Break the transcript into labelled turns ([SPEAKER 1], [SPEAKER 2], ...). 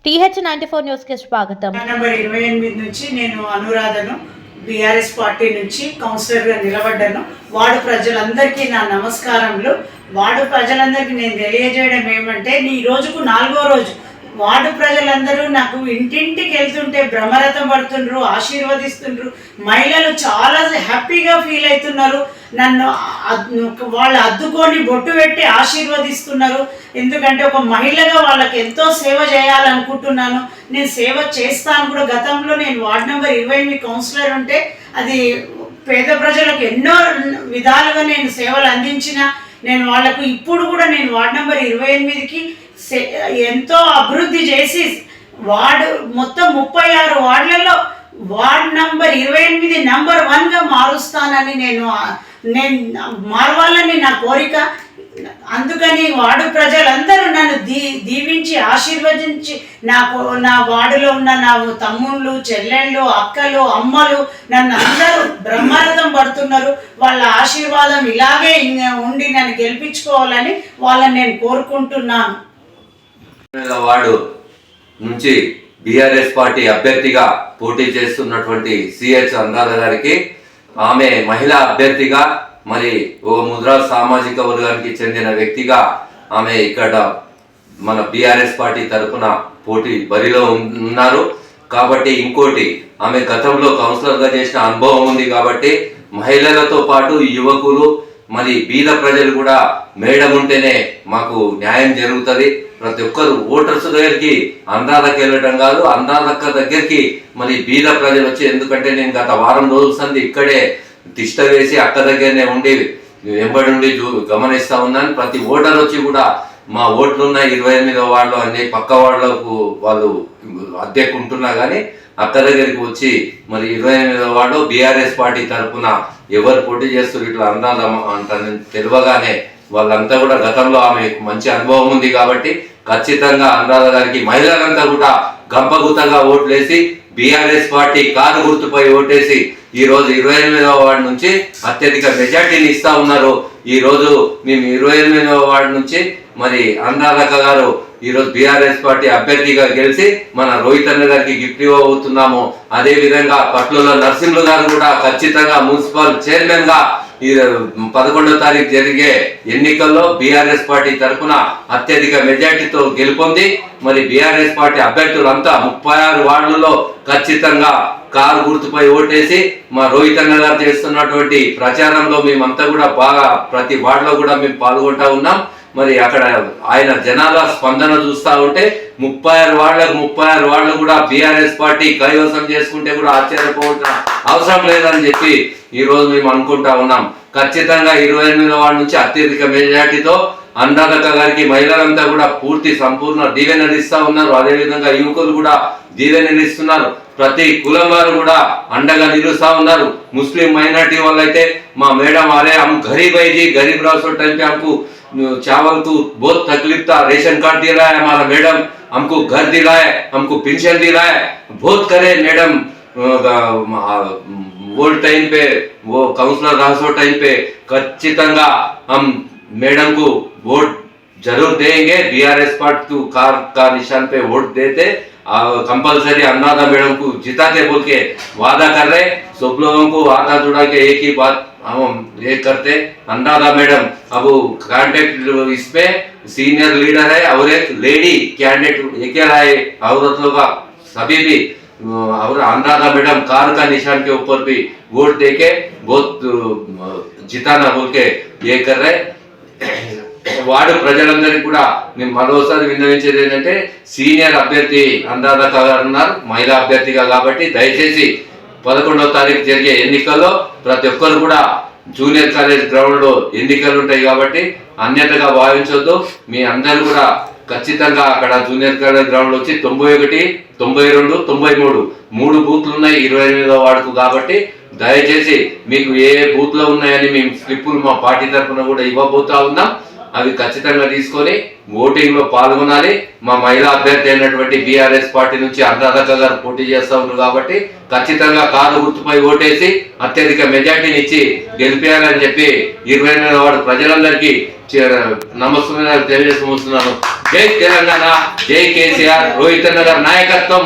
[SPEAKER 1] TH94 news కి స్వాగతం.
[SPEAKER 2] Number 28 నుంచి నేను అనురాధను బీఆర్ఎస్ పార్టీ నుంచి కౌన్సిలర్గా నిలబడ్డాను. వార్డు ప్రజలందరికీ నా నమస్కారములు. వార్డు ప్రజలందరికీ నేను తెలియజేయడం ఏమంటే, ఈ రోజుకు 4వ రోజు వార్డు ప్రజలందరూ నాకు ఇంటింటికి వెళ్తుంటే బ్రహ్మరథం పడుతుండ్రు, ఆశీర్వదిస్తుండ్రు. మహిళలు చాలా హ్యాపీగా ఫీల్ అవుతున్నారు. నన్ను వాళ్ళు అద్దుకొని బొట్టు పెట్టి ఆశీర్వదిస్తున్నారు. ఎందుకంటే ఒక మహిళగా వాళ్ళకి ఎంతో సేవ చేయాలనుకుంటున్నాను. నేను సేవ చేస్తాను కూడా. గతంలో నేను వార్డు నెంబర్ 28 కౌన్సిలర్ ఉంటే అది పేద ప్రజలకు ఎన్నో విధాలుగా నేను సేవలు అందించిన నేను వాళ్లకు ఇప్పుడు కూడా నేను వార్డు నెంబర్ 28కి ఎంతో అభివృద్ధి చేసి వార్డు మొత్తం 36 వార్డులలో వార్డు నంబర్ 28 నంబర్ 1గా మారుస్తానని నేను మారవాలని నా కోరిక. అందుకని వార్డు ప్రజలందరూ నన్ను దీవించి ఆశీర్వదించి నా వార్డులో ఉన్న నా తమ్ముళ్ళు, చెల్లెళ్ళు, అక్కలు, అమ్మలు నన్ను అందరూ బ్రహ్మరథం పడుతున్నారు. వాళ్ళ ఆశీర్వాదం ఇలాగే ఉండి నన్ను గెలిపించుకోవాలని వాళ్ళని నేను కోరుకుంటున్నాను.
[SPEAKER 3] వార్డు నుంచి బీఆర్ఎస్ పార్టీ అభ్యర్థిగా పోటీ చేస్తున్నటువంటి సిహెచ్ అనురాధ గారికి, ఆమె మహిళా అభ్యర్థిగా మరి ఓ ముద్రా సామాజిక వర్గానికి చెందిన వ్యక్తిగా ఆమె ఇక్కడ మన బీఆర్ఎస్ పార్టీ తరఫున పోటీ బరిలో ఉన్నారు. కాబట్టి ఇంకోటి, ఆమె గతంలో కౌన్సిలర్గా చేసిన అనుభవం ఉంది. కాబట్టి మహిళలతో పాటు యువకులు మరి బీద ప్రజలు కూడా మేడం ఉంటేనే మాకు న్యాయం జరుగుతుంది. ప్రతి ఒక్కరు ఓటర్స్ దగ్గరికి అనురాధకి వెళ్ళడం కాదు, అనురాధక్క దగ్గరికి మరి బీద ప్రజలు వచ్చి, ఎందుకంటే నేను గత వారం రోజుల సంది ఇక్కడే తిష్ట వేసి అక్క దగ్గరనే ఉండి వెంబడి ఉండి గమనిస్తా ఉన్నాను. ప్రతి ఓటర్ వచ్చి కూడా మా ఓట్లున్న 28వ వార్డులో అన్ని పక్క వార్డులకు వాళ్ళు అద్దెకు ఉంటున్నా కానీ అక్క దగ్గరికి వచ్చి మరి 28వ వార్డులో బీఆర్ఎస్ పార్టీ తరఫున ఎవరు పోటీ చేస్తారు ఇట్లా అనురాధ అంట తెలియగానే వాళ్ళంతా కూడా గతంలో ఆమె మంచి అనుభవం ఉంది. కాబట్టి ఖచ్చితంగా అనురాధ గారికి మహిళలంతా కూడా గంపగుత్తగా ఓట్లేసి బీఆర్ఎస్ పార్టీ కారు గుర్తుపై ఓటేసి ఈ రోజు 28వ వార్డు నుంచి అత్యధిక మెజార్టీని ఇస్తా ఉన్నారు. ఈ రోజు మేము 28వ వార్డు నుంచి మరి అనురాధక్క గారు ఈరోజు బీఆర్ఎస్ పార్టీ అభ్యర్థిగా గెలిచి మన రోహిత్ అన్న గారికి గిఫ్ట్ ఇవ్వబోతున్నాము. అదే విధంగా పట్లలో నరసింహులు గారు కూడా ఖచ్చితంగా మున్సిపల్ చైర్మన్ గా ఈ 11వ తారీఖు జరిగే ఎన్నికల్లో బీఆర్ఎస్ పార్టీ తరఫున అత్యధిక మెజార్టీతో గెలుపొంది మరి బీఆర్ఎస్ పార్టీ అభ్యర్థులంతా 36 వార్డులలో ఖచ్చితంగా కారు గుర్తుపై ఓటేసి మా రోహిత్ అన్న గారు చేస్తున్నటువంటి ప్రచారంలో మేమంతా కూడా బాగా ప్రతి వార్డులో కూడా మేము పాల్గొంటా ఉన్నాం. మరి అక్కడ ఆయన జనాల స్పందన చూస్తూ ఉంటే 36 వార్డులు కూడా బీఆర్ఎస్ పార్టీ కైవసం చేసుకుంటే కూడా ఆశ్చర్యపోవాల్సిన అవసరం లేదని చెప్పి ఈ రోజు మేము అనుకుంటా ఉన్నాం. ఖచ్చితంగా 28వ వార్డు నుంచి అత్యధిక మెజార్టీతో అనురాధక్క గారికి మహిళలంతా కూడా పూర్తి సంపూర్ణ దీవెనలు ఇస్తా ఉన్నారు. అదేవిధంగా యువకులు కూడా దీవెనలు ఇస్తున్నారు. ప్రతి కులం వారు కూడా అండగా నిలుస్తా ఉన్నారు. ముస్లిం మైనార్టీ వాళ్ళు అయితే మా మేడం అరే हम गरीब है जी, गरीब रासो टाइम पे हमको चावल को बहुत तकलीफ था, रेशन कार्ड दिलाया हमारा मैडम, हमको घर दिलाया, हमको पेंशन दिलाया, बहुत करे मैडम वो टाइम पे वो काउंसलर रासो टाइम पे ఖచ్చితంగా हम मैडम को वोट जरूर देंगे. बीआरएस पार्टी कार का निशान पे वोट देते कंपलसरी अनुराधा मैडम को जिताते बोल के वादा कर रहे. सब लोगों को वादा जुड़ा के एक ही बात हम ये करते, अनुराधा मैडम अब कांटेक्ट इसमें सीनियर लीडर है और एक लेडी कैंडिडेट एक है औरत लोग सभी भी और अनुराधा मैडम कार का निशान के ऊपर भी वोट देके बहुत जिताना बोल के ये कर रहे. వార్డు ప్రజలందరికీ కూడా నేను మరోసారి విన్నవించేది ఏంటంటే, సీనియర్ అభ్యర్థి అనురాధక్క గారు ఉన్నారు మహిళా అభ్యర్థిగా. కాబట్టి దయచేసి 11వ తారీఖు జరిగే ఎన్నికల్లో ప్రతి ఒక్కరు కూడా జూనియర్ కాలేజ్ గ్రౌండ్ లో ఎన్నికలు ఉంటాయి కాబట్టి అన్యతగా భావించొద్దు. మీ అందరూ కూడా ఖచ్చితంగా అక్కడ జూనియర్ కాలేజ్ గ్రౌండ్ వచ్చి 91, 92, 93 3 బూత్లు ఉన్నాయి 28వ వార్డుకు. కాబట్టి దయచేసి మీకు ఏ బూత్ లో ఉన్నాయని మేము స్లిప్పులు మా పార్టీ తరఫున కూడా ఇవ్వబోతా ఉన్నాం. అవి ఖచ్చితంగా తీసుకొని ఓటింగ్ లో పాల్గొనాలి. మా మహిళా అభ్యర్థి అయినటువంటి బీఆర్ఎస్ పార్టీ నుంచి అనురాధక్క గారు పోటీ చేస్తా ఉన్నారు కాబట్టి ఖచ్చితంగా కారు గుర్తుపై ఓటేసి అత్యధిక మెజార్టీని ఇచ్చి గెలిపేయాలని చెప్పి 29వ వార్డు ప్రజలందరికీ నమస్కారాలు తెలియజేస్తున్నాను. జై తెలంగాణ, జై కేసీఆర్, రోహిత్ అన్న గారి నాయకత్వం.